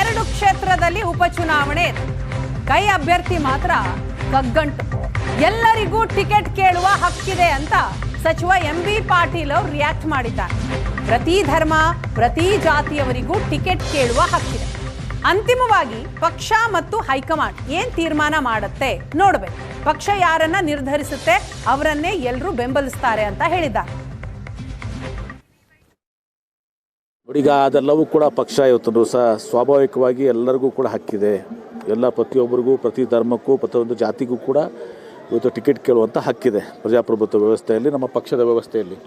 2 ಕ್ಷೇತ್ರದಲ್ಲಿ ಉಪಚುನಾವಣೆ ಇದೆ. ಕೈ ಅಭ್ಯರ್ಥಿ ಮಾತ್ರ ಕಗ್ಗಂಟು. ಎಲ್ಲರಿಗೂ ಟಿಕೆಟ್ ಕೇಳುವ ಹಕ್ಕಿದೆ ಅಂತ ಸಚಿವ MB ಪಾಟೀಲ್ ಅವರು ರಿಯಾಕ್ಟ್ ಮಾಡಿದ್ದಾರೆ. ಪ್ರತಿ ಧರ್ಮ ಪ್ರತಿ ಜಾತಿಯವರಿಗೂ ಟಿಕೆಟ್ ಕೇಳುವ ಹಕ್ಕಿದೆ. ಅಂತಿಮವಾಗಿ ಪಕ್ಷ ಮತ್ತು ಹೈಕಮಾಂಡ್ ಏನ್ ತೀರ್ಮಾನ ಮಾಡುತ್ತೆ ನೋಡಬೇಕು. ಪಕ್ಷ ಯಾರನ್ನ ನಿರ್ಧರಿಸುತ್ತೆ ಅವರನ್ನೇ ಎಲ್ಲರೂ ಬೆಂಬಲಿಸ್ತಾರೆ ಅಂತ ಹೇಳಿದ್ದಾರೆ. ಈಗ ಅದೆಲ್ಲವೂ ಕೂಡ ಪಕ್ಷ ಇವತ್ತು ಸಹ ಸ್ವಾಭಾವಿಕವಾಗಿ ಎಲ್ಲರಿಗೂ ಕೂಡ ಹಕ್ಕಿದೆ. ಎಲ್ಲ ಪ್ರತಿಯೊಬ್ಬರಿಗೂ ಪ್ರತಿ ಧರ್ಮಕ್ಕೂ ಪ್ರತಿಯೊಂದು ಜಾತಿಗೂ ಕೂಡ ಇವತ್ತು ಟಿಕೆಟ್ ಕೇಳುವಂಥ ಹಕ್ಕಿದೆ ಪ್ರಜಾಪ್ರಭುತ್ವ ವ್ಯವಸ್ಥೆಯಲ್ಲಿ, ನಮ್ಮ ಪಕ್ಷದ ವ್ಯವಸ್ಥೆಯಲ್ಲಿ.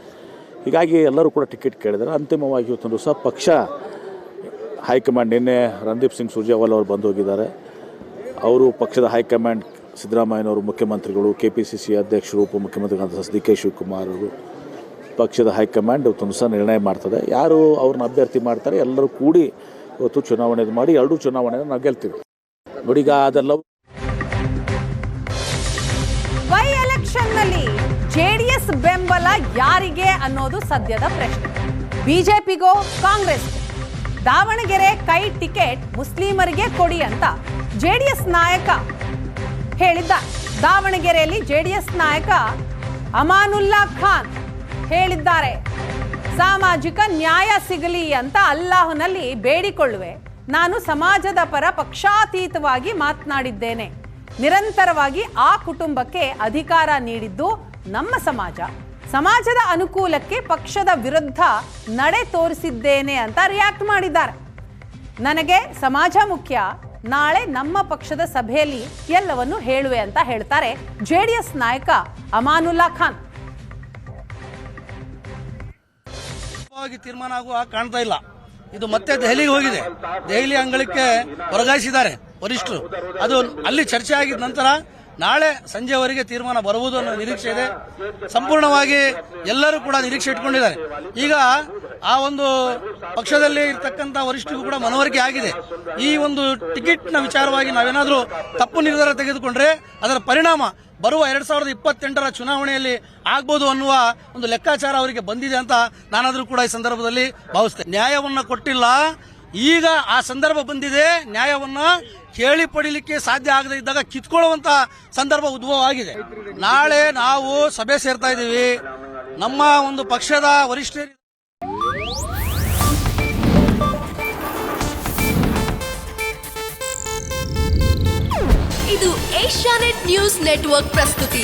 ಹೀಗಾಗಿ ಎಲ್ಲರೂ ಕೂಡ ಟಿಕೆಟ್ ಕೇಳಿದ್ದಾರೆ. ಅಂತಿಮವಾಗಿ ಇವತ್ತು ಸಹ ಪಕ್ಷ ಹೈಕಮಾಂಡ್, ನಿನ್ನೆ ರಣದೀಪ್ ಸಿಂಗ್ ಸುರ್ಜೇವಾಲಾ ಅವರು ಬಂದು ಹೋಗಿದ್ದಾರೆ. ಅವರು ಪಕ್ಷದ ಹೈಕಮಾಂಡ್ ಸಿದ್ದರಾಮಯ್ಯನವರು, ಮುಖ್ಯಮಂತ್ರಿಗಳು, KPCC ಅಧ್ಯಕ್ಷರು, ಉಪಮುಖ್ಯಮಂತ್ರಿಗಳಾದ DK ಶಿವಕುಮಾರ್ ಅವರು, ಪಕ್ಷದ ಹೈಕಮಾಂಡ್ ಇವತ್ತು ಸಹ ನಿರ್ಣಯ ಮಾಡ್ತದೆ. ಯಾರು ಅವ್ರನ್ನ ಅಭ್ಯರ್ಥಿ ಮಾಡ್ತಾರೆ ಎಲ್ಲರೂ ಕೂಡಿ ಇವತ್ತು ಚುನಾವಣೆ ಮಾಡಿ 2 ಚುನಾವಣೆಯನ್ನು ನಾವು ಗೆಲ್ತೀವಿ. ನೋಡಿ, ಈಗ ಅದೆಲ್ಲವೂ ಬೈ ಎಲೆಕ್ಷನ್ನಲ್ಲಿ JDS ಬೆಂಬಲ ಯಾರಿಗೆ ಅನ್ನೋದು ಸದ್ಯದ ಪ್ರಶ್ನೆ. ಬಿಜೆಪಿಗೋ ಕಾಂಗ್ರೆಸ್? ದಾವಣಗೆರೆ ಕೈ ಟಿಕೆಟ್ ಮುಸ್ಲಿಮರಿಗೆ ಕೊಡಿ ಅಂತ JDS ನಾಯಕ ಹೇಳಿದ್ದ. ದಾವಣಗೆರೆಯಲ್ಲಿ JDS ನಾಯಕ ಅಮಾನುಲ್ಲಾ ಖಾನ್ ಹೇಳಿದ್ದಾರೆ, ಸಾಮಾಜಿಕ ನ್ಯಾಯ ಸಿಗಲಿ ಅಂತ ಅಲ್ಲಾಹನಲ್ಲಿ ಬೇಡಿಕೊಳ್ಳುವೆ. ನಾನು ಸಮಾಜದ ಪರ ಪಕ್ಷಾತೀತವಾಗಿ ಮಾತನಾಡಿದ್ದೇನೆ. ನಿರಂತರವಾಗಿ ಆ ಕುಟುಂಬಕ್ಕೆ ಅಧಿಕಾರ ನೀಡಿದ್ದು ನಮ್ಮ ಸಮಾಜ. ಸಮಾಜದ ಅನುಕೂಲಕ್ಕೆ ಪಕ್ಷದ ವಿರುದ್ಧ ನಡೆ ತೋರಿಸಿದ್ದೇನೆ ಅಂತ ರಿಯಾಕ್ಟ್ ಮಾಡಿದ್ದಾರೆ. ನನಗೆ ಸಮಾಜ ಮುಖ್ಯ. ನಾಳೆ ನಮ್ಮ ಪಕ್ಷದ ಸಭೆಯಲ್ಲಿ ಎಲ್ಲವನ್ನು ಹೇಳುವೆ ಅಂತ ಹೇಳ್ತಾರೆ JDS ನಾಯಕ ಅಮಾನುಲ್ಲಾ ಖಾನ್. ತೀರ್ಮಾನ ಆಗುವ ಕಾಣ್ತಾ ಇಲ್ಲ. ಇದು ಮತ್ತೆ ದೆಹಲಿಗೆ ಹೋಗಿದೆ. ದೆಹಲಿ ಅಂಗಳಕ್ಕೆ ವರ್ಗಾಯಿಸಿದ್ದಾರೆ ವರಿಷ್ಠರು. ಅದು ಅಲ್ಲಿ ಚರ್ಚೆ ಆಗಿದ ನಂತರ ನಾಳೆ ಸಂಜೆವರೆಗೆ ತೀರ್ಮಾನ ಬರುವುದು ಅನ್ನೋ ನಿರೀಕ್ಷೆ ಇದೆ. ಸಂಪೂರ್ಣವಾಗಿ ಎಲ್ಲರೂ ಕೂಡ ನಿರೀಕ್ಷೆ ಇಟ್ಕೊಂಡಿದ್ದಾರೆ. ಈಗ ಆ ಒಂದು ಪಕ್ಷದಲ್ಲಿ ಇರ್ತಕ್ಕಂಥ ವರಿಷ್ಠರಿಗೂ ಕೂಡ ಮನವರಿಕೆ ಆಗಿದೆ. ಈ ಒಂದು ಟಿಕೆಟ್ನ ವಿಚಾರವಾಗಿ ನಾವೇನಾದ್ರೂ ತಪ್ಪು ನಿರ್ಧಾರ ತೆಗೆದುಕೊಂಡ್ರೆ ಅದರ ಪರಿಣಾಮ ಬರುವ 2028ರ ಚುನಾವಣೆಯಲ್ಲಿ ಆಗ್ಬೋದು ಅನ್ನುವ ಒಂದು ಲೆಕ್ಕಾಚಾರ ಅವರಿಗೆ ಬಂದಿದೆ ಅಂತ ನಾನಾದ್ರೂ ಕೂಡ ಈ ಸಂದರ್ಭದಲ್ಲಿ ಭಾವಿಸ್ತೇನೆ. ನ್ಯಾಯವನ್ನ ಕೊಟ್ಟಿಲ್ಲ, ಈಗ ಆ ಸಂದರ್ಭ ಬಂದಿದೆ. ನ್ಯಾಯವನ್ನ ಕೇಳಿ ಪಡಿಲಿಕ್ಕೆ ಸಾಧ್ಯ ಆಗದೇ ಇದ್ದಾಗ ಕಿತ್ಕೊಳ್ಳುವಂತ ಸಂದರ್ಭ ಉದ್ಭವ ಆಗಿದೆ. ನಾಳೆ ನಾವು ಸಭೆ ಸೇರ್ತಾ ಇದ್ದೀವಿ. ನಮ್ಮ ಒಂದು ಪಕ್ಷದ ವರಿಷ್ಠರು ಇದು ಏಷ್ಯಾನೆಟ್ ನ್ಯೂಸ್ ನೆಟ್ವರ್ಕ್ ಪ್ರಸ್ತುತಿ.